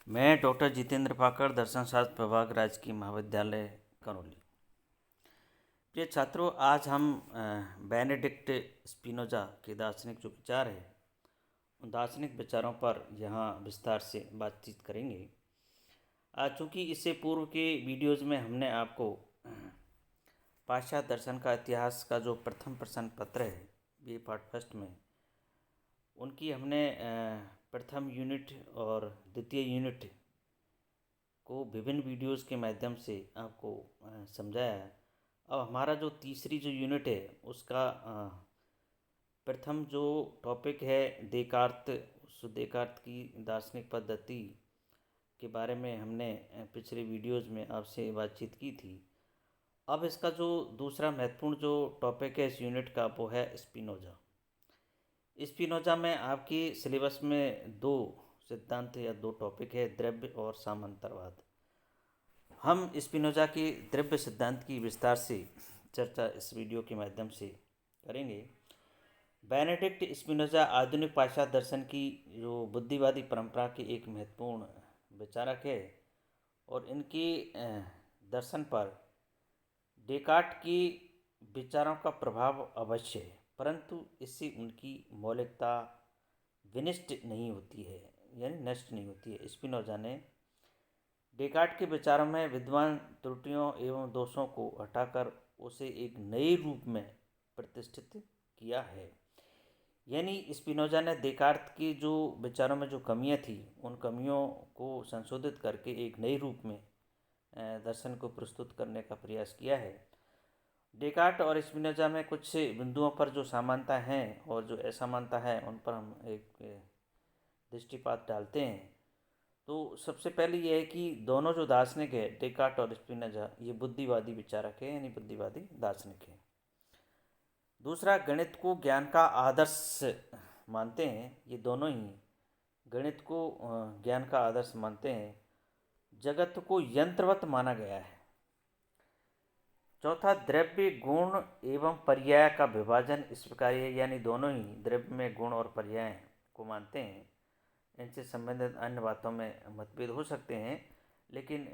मैं डॉक्टर जितेंद्र पाकड़, दर्शन शास्त्र विभाग, राजकीय महाविद्यालय करौली। प्रिय छात्रों, आज हम बेनेडिक्ट स्पिनोजा के दार्शनिक जो विचार है उन दार्शनिक विचारों पर यहाँ विस्तार से बातचीत करेंगे। चूँकि इससे पूर्व के वीडियोज़ में हमने आपको पाश्चात्य दर्शन का इतिहास का जो प्रथम प्रश्न पत्र है बी पार्ट फर्स्ट में उनकी हमने प्रथम यूनिट और द्वितीय यूनिट को विभिन्न वीडियोज़ के माध्यम से आपको समझाया है। अब हमारा जो तीसरी जो यूनिट है उसका प्रथम जो टॉपिक है देकार्त की दार्शनिक पद्धति के बारे में हमने पिछले वीडियोज़ में आपसे बातचीत की थी। अब इसका जो दूसरा महत्वपूर्ण जो टॉपिक है इस यूनिट का वो है स्पिनोजा। स्पिनोजा में आपकी सिलेबस में दो सिद्धांत या दो टॉपिक है, द्रव्य और सामंतरवाद। हम स्पिनोजा के द्रव्य सिद्धांत की विस्तार से चर्चा इस वीडियो के माध्यम से करेंगे। बेनेडिक्ट स्पिनोजा आधुनिक पाश्चात्य दर्शन की जो बुद्धिवादी परंपरा के एक महत्वपूर्ण विचारक है और इनके दर्शन पर डेकार्ट के विचारों का प्रभाव अवश्य है, परंतु इससे उनकी मौलिकता विनिष्ट नहीं होती है, यानी नष्ट नहीं होती है। स्पिनोजा ने डेकार्ट के विचारों में विद्वान त्रुटियों एवं दोषों को हटाकर उसे एक नए रूप में प्रतिष्ठित किया है। यानी स्पिनोजा ने डेकार्ट की जो विचारों में जो कमियां थी उन कमियों को संशोधित करके एक नए रूप में दर्शन को प्रस्तुत करने का प्रयास किया है। डेकार्ट और स्पिनोजा में कुछ बिंदुओं पर जो समानता हैं और जो असमानता है उन पर हम एक दृष्टिपात डालते हैं। तो सबसे पहले यह है कि दोनों जो दार्शनिक है डेकार्ट और स्पिनोजा ये बुद्धिवादी विचारक है, यानी बुद्धिवादी दार्शनिक है। दूसरा, गणित को ज्ञान का आदर्श मानते हैं। ये दोनों ही गणित को ज्ञान का आदर्श मानते हैं। जगत को यंत्रवत माना गया है। चौथा, द्रव्य गुण एवं पर्याय का विभाजन इस प्रकार है, यानी दोनों ही द्रव्य में गुण और पर्याय को मानते हैं। इनसे संबंधित अन्य बातों में मतभेद हो सकते हैं, लेकिन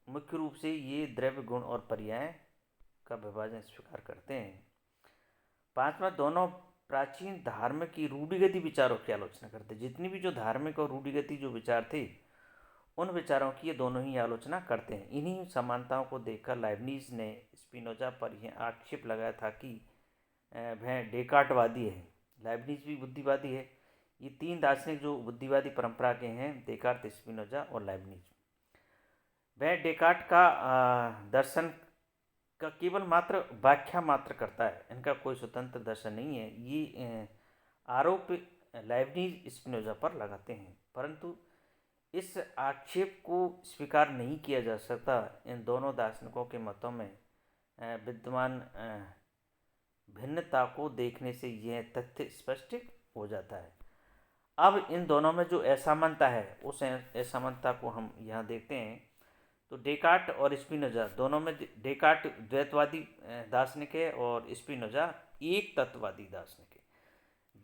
मुख्य रूप से ये द्रव्य गुण और पर्याय का विभाजन स्वीकार करते हैं। पांचवा, दोनों प्राचीन धार्मिक की रूढ़िगत विचारों की आलोचना करते हैं। जितनी भी जो धार्मिक और रूढ़िगत जो विचार थे उन विचारों की ये दोनों ही आलोचना करते हैं। इन्हीं समानताओं को देखकर लाइब्निज ने स्पिनोजा पर यह आक्षेप लगाया था कि वह डेकार्टवादी है। लाइब्निज भी बुद्धिवादी है। ये तीन दार्शनिक जो बुद्धिवादी परंपरा के हैं, डेकार्ट, स्पिनोजा और लाइब्निज, वह डेकार्ट का दर्शन का केवल मात्र व्याख्या मात्र करता है। इनका कोई स्वतंत्र दर्शन नहीं है। ये आरोप लाइब्निज स्पिनोजा पर लगाते हैं, परंतु इस आक्षेप को स्वीकार नहीं किया जा सकता। इन दोनों दार्शनिकों के मतों में विद्यमान भिन्नता को देखने से यह तथ्य स्पष्ट हो जाता है। अब इन दोनों में जो असमानता है उस असमानता को हम यहाँ देखते हैं। तो डेकार्ट और स्पिनोजा दोनों में, डेकार्ट द्वैतवादी दार्शनिक है और स्पिनोजा एक तत्ववादी दार्शनिक है।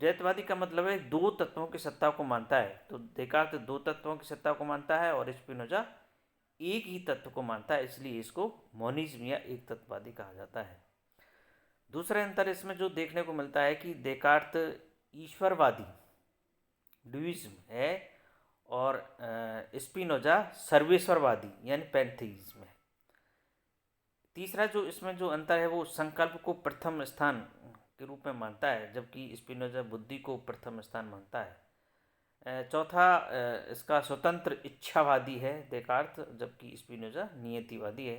द्वैतवादी का मतलब है दो तत्वों की सत्ता को मानता है। तो डेकार्ट दो तत्वों की सत्ता को मानता है और स्पिनोजा एक ही तत्व को मानता है, इसलिए इसको मोनिज्म या एक तत्ववादी कहा जाता है। दूसरा अंतर इसमें जो देखने को मिलता है कि डेकार्ट ईश्वरवादी ड्यूइज्म है और स्पिनोजा सर्वेश्वरवादी यानी पैंथेइज्म है। तीसरा जो इसमें जो अंतर है वो संकल्प को प्रथम स्थान के रूप में मानता है, जबकि स्पिनोजा बुद्धि को प्रथम स्थान मानता है। चौथा, इसका स्वतंत्र इच्छावादी है डेकार्ट, जबकि स्पिनोजा नियतिवादी है।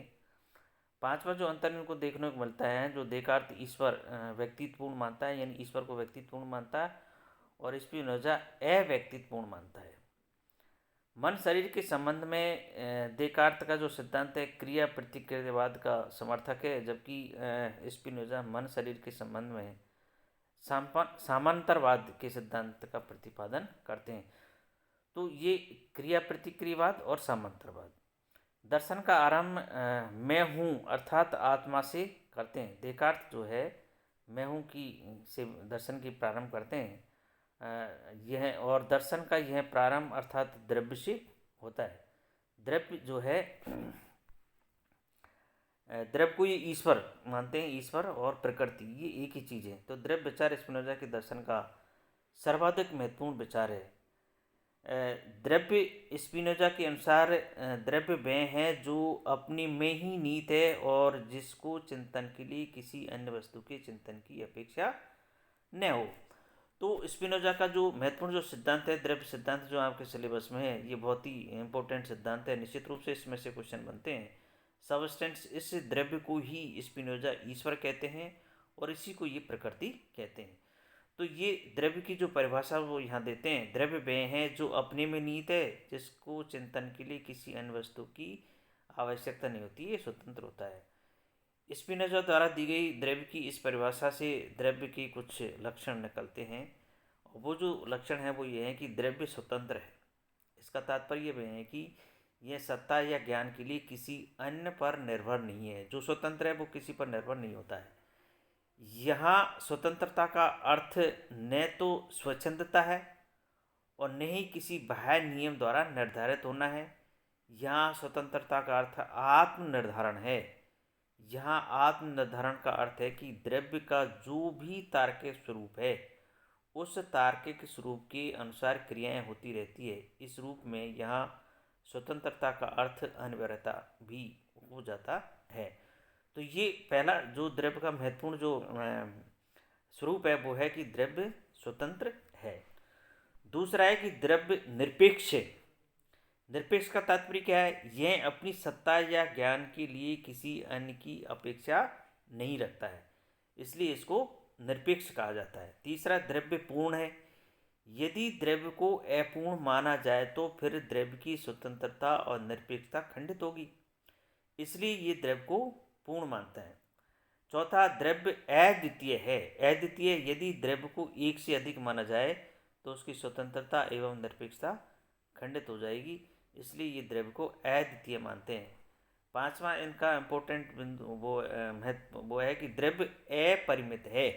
पांचवा जो अंतर इनको देखने को मिलता है, जो डेकार्ट ईश्वर व्यक्तित्वपूर्ण मानता है, यानी ईश्वर को व्यक्तित्वपूर्ण मानता है, और स्पिनोजा अव्यक्तित्वपूर्ण मानता है। मन शरीर के संबंध में डेकार्ट का जो सिद्धांत है क्रिया प्रतिक्रियावाद का समर्थक है, जबकि स्पिनोजा मन शरीर के संबंध में सामांतरवाद के सिद्धांत का प्रतिपादन करते हैं। तो ये क्रिया प्रतिक्रियावाद और सामांतरवाद। दर्शन का आरंभ मैं हूँ अर्थात आत्मा से करते हैं। डेकार्ट जो है मैं हूँ की से दर्शन की प्रारंभ करते हैं। यह और दर्शन का यह प्रारंभ अर्थात द्रव्य से होता है। द्रव्य जो है, द्रव्य को ये ईश्वर मानते हैं, ईश्वर और प्रकृति ये एक ही चीज़ है। तो द्रव्य विचार स्पिनोजा के दर्शन का सर्वाधिक महत्वपूर्ण विचार है। द्रव्य स्पिनोजा के अनुसार द्रव्य वह है जो अपने में ही नीत है और जिसको चिंतन के लिए किसी अन्य वस्तु के चिंतन की अपेक्षा न हो। तो स्पिनोजा का जो महत्वपूर्ण जो सिद्धांत है, द्रव्य सिद्धांत, जो आपके सिलेबस में है, ये बहुत ही इंपॉर्टेंट सिद्धांत है। निश्चित रूप से इसमें से क्वेश्चन बनते हैं। सबस्टेंस, इस द्रव्य को ही स्पिनोजा ईश्वर कहते हैं और इसी को ये प्रकृति कहते हैं। तो ये द्रव्य की जो परिभाषा वो यहाँ देते हैं, द्रव्य वह है जो अपने में नीत है, जिसको चिंतन के लिए किसी अन्य वस्तु की आवश्यकता नहीं होती, ये स्वतंत्र होता है। स्पिनोजा द्वारा दी गई द्रव्य की इस परिभाषा से द्रव्य के कुछ लक्षण निकलते हैं। वो जो लक्षण है वो ये है कि द्रव्य स्वतंत्र है। इसका तात्पर्य यह है कि यह सत्ता या ज्ञान के लिए किसी अन्य पर निर्भर नहीं है। जो स्वतंत्र है वो किसी पर निर्भर नहीं होता है। यहाँ स्वतंत्रता का अर्थ न तो स्वच्छंदता है और न ही किसी बाह्य नियम द्वारा निर्धारित होना है। यहाँ स्वतंत्रता का अर्थ आत्मनिर्धारण है। यहाँ आत्मनिर्धारण का अर्थ है कि द्रव्य का जो भी तार्किक स्वरूप है, उस तार्किक स्वरूप के अनुसार क्रियाएं होती रहती है। इस रूप में यहाँ स्वतंत्रता का अर्थ अनिवार्यता भी हो जाता है। तो ये पहला जो द्रव्य का महत्वपूर्ण जो स्वरूप है वो है कि द्रव्य स्वतंत्र है। दूसरा है कि द्रव्य निरपेक्ष है। निरपेक्ष का तात्पर्य क्या है? यह अपनी सत्ता या ज्ञान के लिए किसी अन्य की अपेक्षा नहीं रखता है, इसलिए इसको निरपेक्ष कहा जाता है। तीसरा, द्रव्य पूर्ण है। यदि द्रव्य को अपूर्ण माना जाए तो फिर द्रव्य की स्वतंत्रता और निरपेक्षता खंडित होगी, इसलिए ये द्रव्य को पूर्ण मानता है। चौथा, द्रव्य अद्वितीय है। अद्वितीय, यदि द्रव्य को एक से अधिक माना जाए तो उसकी स्वतंत्रता एवं निरपेक्षता खंडित हो जाएगी, इसलिए ये द्रव्य को अद्वितीय मानते हैं। पांचवा इनका इम्पोर्टेंट बिंदु वो है कि द्रव्य अपरिमित है,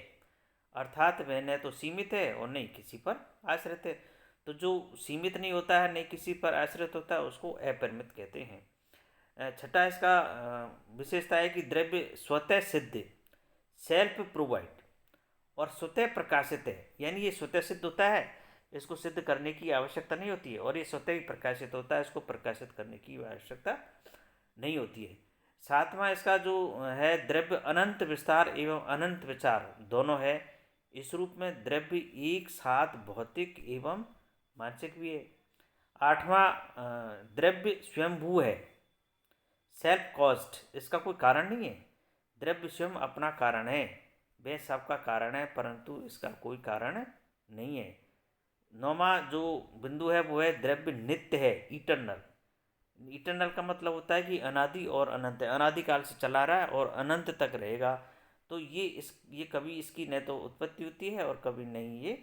अर्थात वह न तो सीमित है और नहीं किसी पर आश्रित है। तो जो सीमित नहीं होता है, नहीं किसी पर आश्रित होता है, उसको अपरिमित कहते हैं। छठा इसका विशेषता है कि द्रव्य स्वतः सिद्ध, सेल्फ प्रोवाइड और स्वतः प्रकाशित है। यानी ये स्वतः सिद्ध होता है, इसको सिद्ध करने की आवश्यकता नहीं होती है, और ये स्वतः ही प्रकाशित होता है, इसको प्रकाशित करने की आवश्यकता नहीं होती है। सातवां इसका जो है, द्रव्य अनंत विस्तार एवं अनंत विचार दोनों है। इस रूप में द्रव्य एक साथ भौतिक एवं मानसिक भी है। आठवां, द्रव्य स्वयंभू है, सेल्फ कॉज्ड, इसका कोई कारण नहीं है। द्रव्य स्वयं अपना कारण है, वह सबका कारण है, परंतु इसका कोई कारण नहीं है। नौवां जो बिंदु है वो है द्रव्य नित्य है, इटरनल। इटरनल का मतलब होता है कि अनादि और अनंत है, अनादिकाल से चला रहा है और अनंत तक रहेगा। तो ये कभी इसकी न तो उत्पत्ति होती है और कभी नहीं ये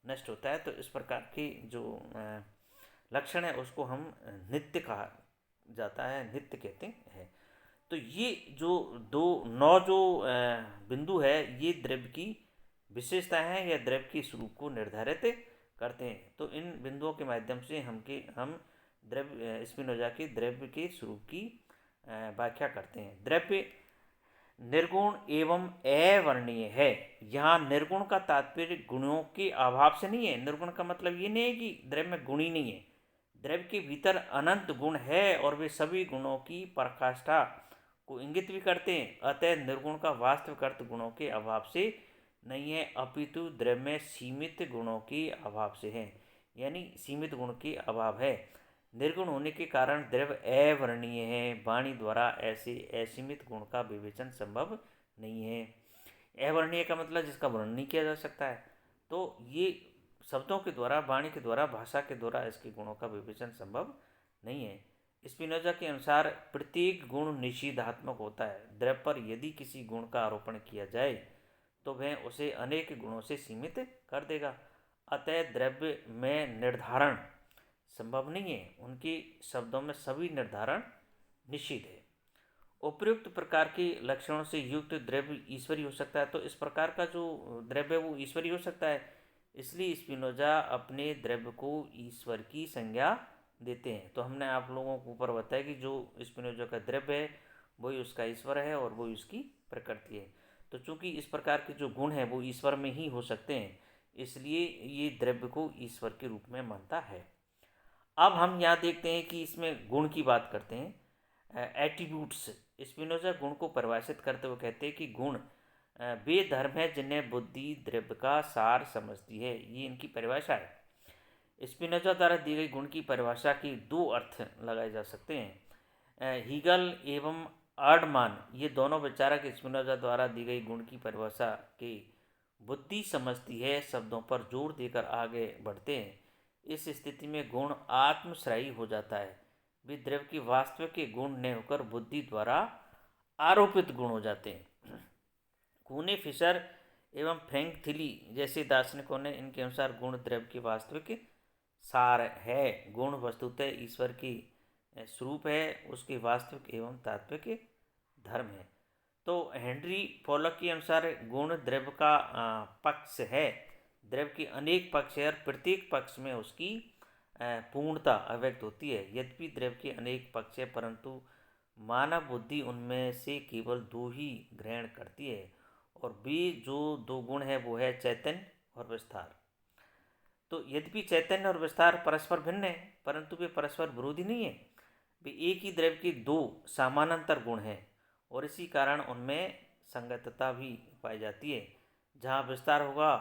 नष्ट होता है। तो इस प्रकार के जो लक्षण है उसको हम नित्य कहा जाता है, नित्य कहते हैं। तो ये जो नौ जो बिंदु है, ये द्रव्य की विशेषता है या द्रव्य के स्वरूप को निर्धारित करते हैं। तो इन बिंदुओं के माध्यम से हम द्रव्य स्पिनोजा के द्रव्य के स्वरूप की व्याख्या करते हैं। द्रव्य निर्गुण एवं अवर्णनीय है। यहाँ निर्गुण का तात्पर्य गुणों के अभाव से नहीं है। निर्गुण का मतलब ये नहीं है कि द्रव्य में गुण ही नहीं है। द्रव्य के भीतर अनंत गुण है और वे सभी गुणों की पराकाष्ठा को इंगित भी करते हैं। अतः निर्गुण का वास्तविक अर्थ गुणों के अभाव से नहीं है, अपितु द्रव्य में सीमित गुणों के अभाव से है, यानी सीमित गुण के अभाव है। निर्गुण होने के कारण द्रव्य अवर्णनीय है। वाणी द्वारा ऐसे असीमित गुण का विवेचन संभव नहीं है। अवर्णनीय का मतलब जिसका वर्णन नहीं किया जा सकता है। तो ये शब्दों के द्वारा, वाणी के द्वारा, भाषा के द्वारा इसके गुणों का विवेचन संभव नहीं है। स्पिनोजा के अनुसार प्रत्येक गुण निषेधात्मक होता है। द्रव्य पर यदि किसी गुण का आरोपण किया जाए तो वह उसे अनेक गुणों से सीमित कर देगा। अतः द्रव्य में निर्धारण संभव नहीं है। उनके शब्दों में सभी निर्धारण निषिद्ध है। उपयुक्त प्रकार के लक्षणों से युक्त द्रव्य ईश्वरी हो सकता है। तो इस प्रकार का जो द्रव्य है वो ईश्वरी हो सकता है, इसलिए स्पिनोजा अपने द्रव्य को ईश्वर की संज्ञा देते हैं। तो हमने आप लोगों को ऊपर बताया कि जो स्पिनोजा का द्रव्य है वही उसका ईश्वर है और वही उसकी प्रकृति है। तो चूंकि इस प्रकार के जो गुण हैं वो ईश्वर में ही हो सकते हैं, इसलिए ये द्रव्य को ईश्वर के रूप में मानता है। अब हम यहाँ देखते हैं कि इसमें गुण की बात करते हैं, एट्रीब्यूट्स। स्पिनोजा गुण को परिभाषित करते हुए कहते हैं कि गुण वे धर्म है जिन्हें बुद्धि द्रव्य का सार समझती है। ये इनकी परिभाषा है। स्पिनोजा द्वारा दी गई गुण की परिभाषा की दो अर्थ लगाए जा सकते हैं। हीगल एवं आर्डमान, ये दोनों विचारक स्पिनोजा द्वारा दी गई गुण की परिभाषा के बुद्धि समझती है शब्दों पर जोर देकर आगे बढ़ते हैं। इस स्थिति में गुण आत्मश्रायी हो जाता है। वे द्रव्य के वास्तविक के गुण न होकर बुद्धि द्वारा आरोपित गुण हो जाते हैं। कूने, फिशर एवं फ्रैंक थिली जैसे दार्शनिकों ने इनके अनुसार गुण द्रव्य के वास्तविक सार है। गुण वस्तुतः ईश्वर की स्वरूप है, उसके वास्तविक एवं तात्विक धर्म है। तो हेनरी पोलक के अनुसार गुण द्रव्य का पक्ष है। द्रव्य के अनेक पक्ष है और प्रत्येक पक्ष में उसकी पूर्णता अव्यक्त होती है। यद्यपि द्रव्य के अनेक पक्ष है परंतु मानव बुद्धि उनमें से केवल दो ही ग्रहण करती है, और वे जो दो गुण है वो है चैतन्य और विस्तार। तो यद्यपि चैतन्य और विस्तार परस्पर भिन्न है परंतु वे परस्पर विरोधी नहीं है। वे एक ही द्रव्य के दो समानांतर गुण हैं और इसी कारण उनमें संगतता भी पाई जाती है। जहाँ विस्तार होगा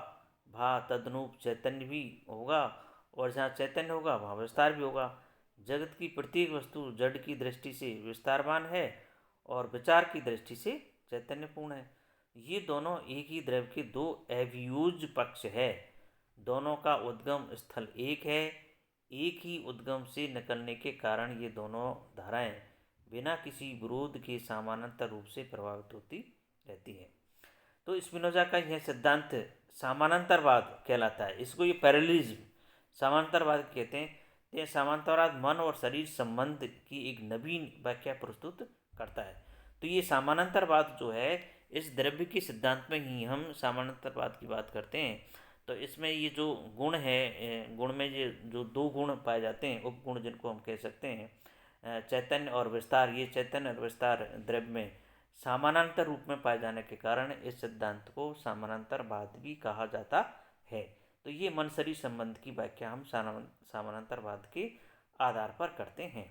वहाँ तदनुरूप चैतन्य भी होगा, और जहाँ चैतन्य होगा वहाँ विस्तार भी होगा। जगत की प्रत्येक वस्तु जड़ की दृष्टि से विस्तारवान है और विचार की दृष्टि से चैतन्यपूर्ण है। ये दोनों एक ही द्रव्य के दो अव्यूज पक्ष है। दोनों का उद्गम स्थल एक है। एक ही उद्गम से निकलने के कारण ये दोनों धाराएं बिना किसी विरोध के समानांतर रूप से प्रभावित होती रहती है। तो स्पिनोजा का यह सिद्धांत समानांतरवाद कहलाता है। इसको ये पैरेललिज्म समांतरवाद कहते हैं। यह समांतरवाद मन और शरीर संबंध की एक नवीन व्याख्या प्रस्तुत करता है। तो ये समानांतरवाद जो है, इस द्रव्य के सिद्धांत में ही हम समानांतरवाद की बात करते हैं। तो इसमें ये जो गुण है, गुण में ये जो दो गुण पाए जाते हैं, उपगुण जिनको हम कह सकते हैं, चैतन्य और विस्तार, ये चैतन्य और विस्तार द्रव्य में समानांतर रूप में पाए जाने के कारण इस सिद्धांत को समानांतरवाद भी कहा जाता है। तो ये मन शरीर संबंध की व्याख्या हम समानांतरवाद के आधार पर करते हैं।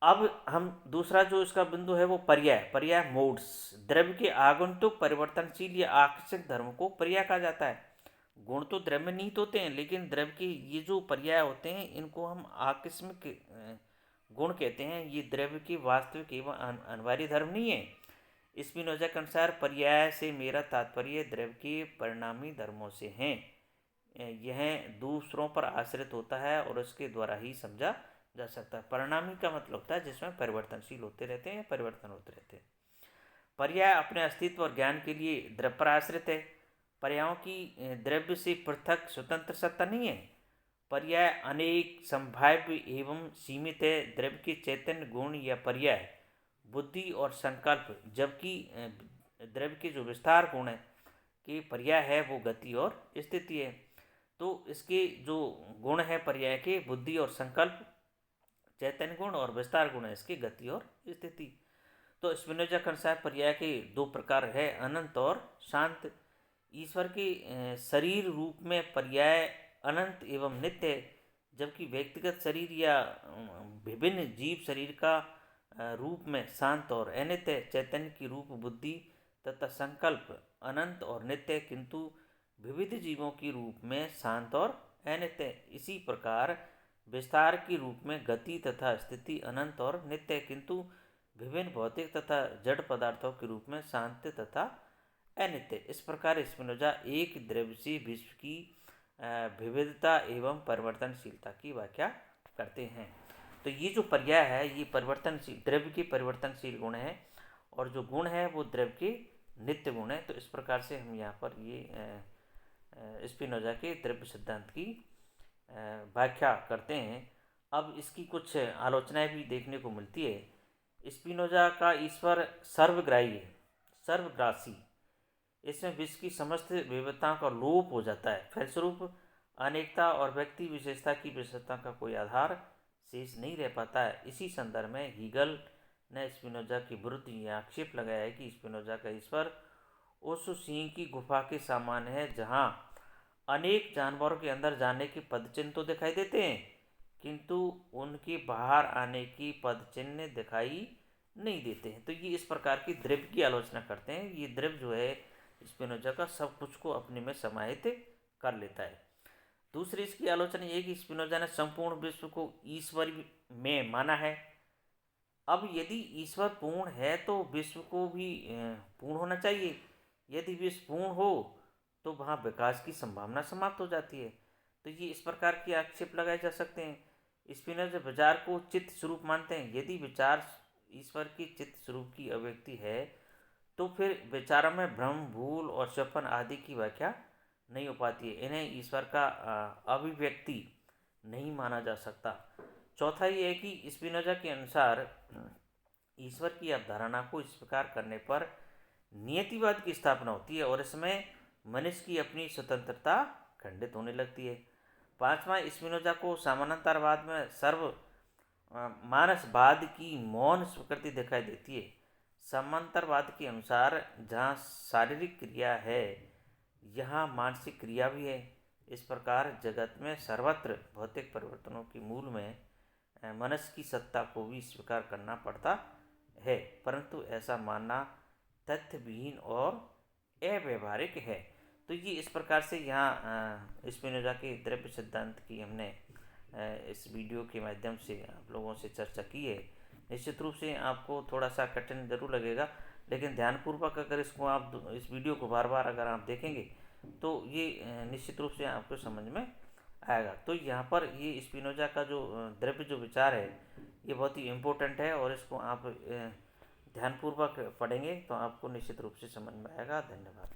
अब हम दूसरा जो इसका बिंदु है वो पर्याय मोड्स। द्रव्य के आगंतुक परिवर्तनशील या आकर्षक धर्म को पर्याय कहा जाता है। गुण तो द्रव्य में निहित होते हैं लेकिन द्रव्य के ये जो पर्याय होते हैं इनको हम आकस्मिक गुण कहते हैं। ये द्रव्य के वास्तविक एवं अनिवार्य धर्म नहीं है। स्पिनोजा के अनुसार पर्याय से मेरा तात्पर्य द्रव्य के परिणामी धर्मों से हैं। यह दूसरों पर आश्रित होता है और उसके द्वारा ही समझा जा सकता है। परिणामी का मतलब होता है जिसमें परिवर्तनशील होते रहते हैं, परिवर्तन होते रहते हैं। पर्याय अपने अस्तित्व और ज्ञान के लिए द्रव्य पर आश्रित है। पर्यायों की द्रव्य से पृथक स्वतंत्र सत्ता नहीं है। पर्याय अनेक, संभाव्य एवं सीमित है। द्रव्य के चैतन्य गुण या पर्याय बुद्धि और संकल्प, जबकि द्रव्य के जो विस्तार गुण है कि पर्याय है वो गति और स्थिति है। तो इसके जो गुण है पर्याय के, बुद्धि और संकल्प, चैतन्य गुण, और विस्तार गुण है इसकी गति और स्थिति। तो स्पिनोजा के अनुसार पर्याय के दो प्रकार है, अनंत और शांत। ईश्वर के शरीर रूप में पर्याय अनंत एवं नित्य है, जबकि व्यक्तिगत शरीर या विभिन्न जीव शरीर का रूप में शांत और अनित्य है। चैतन्य की रूप, बुद्धि तथा संकल्प अनंत और नित्य है, किंतु विविध जीवों के रूप में शांत और अनित्य है। इसी प्रकार विस्तार के रूप में गति तथा स्थिति अनंत और नित्य है, किंतु विभिन्न भौतिक तथा जड़ पदार्थों के रूप में शांत तथा अनित्य। इस प्रकार स्पिनोजा एक द्रव्य से विश्व की विविधता एवं परिवर्तनशीलता की व्याख्या करते हैं। तो ये जो पर्याय है ये परिवर्तनशील, द्रव्य के परिवर्तनशील गुण है, और जो गुण है वो द्रव्य के नित्य गुण है। तो इस प्रकार से हम यहाँ पर ये स्पिनोजा के द्रव्य सिद्धांत की व्याख्या करते हैं। अब इसकी कुछ आलोचनाएं भी देखने को मिलती है। स्पिनोजा का ईश्वर सर्वग्राही है, सर्वग्रासी। इसमें विश्व की समस्त विविधताओं का लोप हो जाता है। फलस्वरूप अनेकता और व्यक्ति विशेषता की विशेषता का कोई आधार शेष नहीं रह पाता है। इसी संदर्भ में हीगल ने स्पिनोजा के विरुद्ध यह आक्षेप लगाया है कि स्पिनोजा का ईश्वर उस सिंह की गुफा के समान है जहाँ अनेक जानवरों के अंदर जाने के पदचिन्ह तो दिखाई देते हैं, किंतु उनके बाहर आने की पदचिन्ह दिखाई नहीं देते हैं। तो ये इस प्रकार की द्रव्य की आलोचना करते हैं। ये द्रव्य जो है स्पिनोजा का सब कुछ को अपने में समाहित कर लेता है। दूसरी इसकी आलोचना ये कि स्पिनोजा ने संपूर्ण विश्व को ईश्वर में माना है। अब यदि ईश्वर पूर्ण है तो विश्व को भी पूर्ण होना चाहिए। यदि विश्व पूर्ण हो तो वहाँ विकास की संभावना समाप्त हो जाती है। तो ये इस प्रकार के आक्षेप लगाए जा सकते हैं। स्पिनोजा विचार को चित्त स्वरूप मानते हैं। यदि विचार ईश्वर की चित्त स्वरूप की अभिव्यक्ति है तो फिर विचारों में भ्रम, भूल और स्वप्न आदि की व्याख्या नहीं हो पाती है। इन्हें ईश्वर का अभिव्यक्ति नहीं माना जा सकता। चौथा ये है कि स्पिनोजा के अनुसार ईश्वर की अवधारणा को स्वीकार करने पर नियतिवाद की स्थापना होती है और इसमें मनुष्य की अपनी स्वतंत्रता खंडित होने लगती है। पांचवा, स्पिनोजा को समानांतरवाद में सर्व मानसवाद की मौन स्वीकृति दिखाई देती है। समांतरवाद के अनुसार जहाँ शारीरिक क्रिया है यहाँ मानसिक क्रिया भी है। इस प्रकार जगत में सर्वत्र भौतिक परिवर्तनों के मूल में मनुष्य की सत्ता को भी स्वीकार करना पड़ता है, परंतु ऐसा मानना तथ्यविहीन और अव्यवहारिक है। तो ये इस प्रकार से यहाँ स्पिनोजा के द्रव्य सिद्धांत की हमने इस वीडियो के माध्यम से आप लोगों से चर्चा की है। निश्चित रूप से आपको थोड़ा सा कठिन जरूर लगेगा, लेकिन ध्यानपूर्वक अगर इसको आप इस वीडियो को बार बार अगर आप देखेंगे तो ये निश्चित रूप से आपको समझ में आएगा। तो यहाँ पर ये स्पिनोजा का जो द्रव्य जो विचार है ये बहुत ही इम्पोर्टेंट है और इसको आप ध्यानपूर्वक पढ़ेंगे तो आपको निश्चित रूप से समझ में आएगा। धन्यवाद।